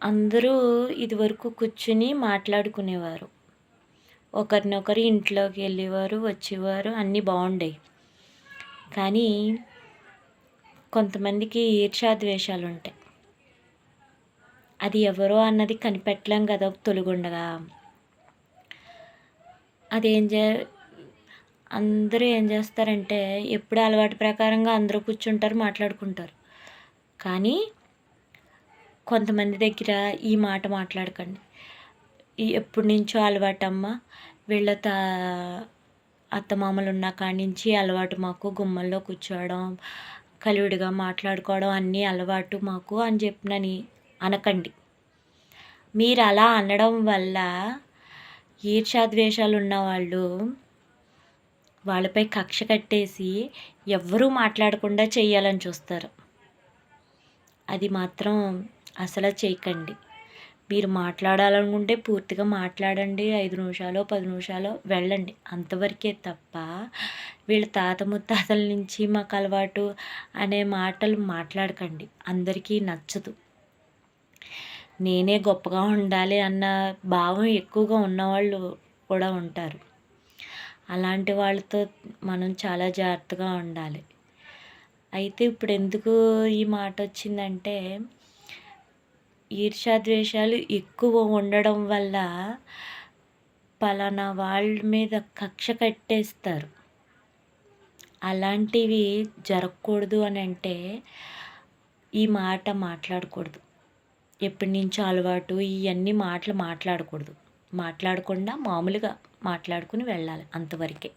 అందరూ ఇదివరకు కూర్చుని మాట్లాడుకునేవారు. ఒకరినొకరు ఇంట్లోకి వెళ్ళేవారు, వచ్చేవారు అన్నీ బాగుండేవి. కానీ కొంతమందికి ఈర్ష్యాద్వేషాలుంటాయి. అది ఎవరో అన్నది కనిపెట్టలేం కదా తొలుగుండగా. అదేం చే అందరూ ఏం చేస్తారంటే ఎప్పుడు అలవాటు ప్రకారంగా అందరూ కూర్చుంటారు, మాట్లాడుకుంటారు. కానీ కొంతమంది దగ్గర ఈ మాట మాట్లాడకండి. ఎప్పటినుంచో అలవాటమ్మ, వీళ్ళ అత్తమామలు ఉన్న కాడి నుంచి అలవాటు మాకు గుమ్మల్లో కూర్చోవడం, కలివిడిగా మాట్లాడుకోవడం అన్నీ అలవాటు మాకు అని చెప్పినని అనకండి. మీరు అలా అనడం వల్ల ఈర్ష్యాద్వేషాలు ఉన్నవాళ్ళు వాళ్ళపై కక్ష కట్టేసి ఎవ్వరూ మాట్లాడకుండా చేయాలని చూస్తారు. అది మాత్రం అసలు చేయకండి. మీరు మాట్లాడాలనుకుంటే పూర్తిగా మాట్లాడండి. 5 నిమిషాలో 10 నిమిషాలో వెళ్ళండి, అంతవరకే తప్ప వీళ్ళ తాత ముత్తాతల నుంచి మాకు అలవాటు అనే మాటలు మాట్లాడకండి. అందరికీ నచ్చదు. నేనే గొప్పగా ఉండాలి అన్న భావం ఎక్కువగా ఉన్నవాళ్ళు కూడా ఉంటారు. అలాంటి వాళ్ళతో మనం చాలా జాగ్రత్తగా ఉండాలి. అయితే ఇప్పుడు ఎందుకు ఈ మాట వచ్చిందంటే ఈర్ష్యాద్వేషాలు ఎక్కువ ఉండడం వల్ల పలానా వాళ్ళ మీద కక్ష కట్టేస్తారు. అలాంటివి జరగకూడదు అని అంటే ఈ మాట మాట్లాడకూడదు. ఎప్పటినుంచో అలవాటు ఇవన్నీ మాటలు మాట్లాడకూడదు. మాట్లాడకుండా మామూలుగా మాట్లాడుకుని వెళ్ళాలి, అంతవరకే.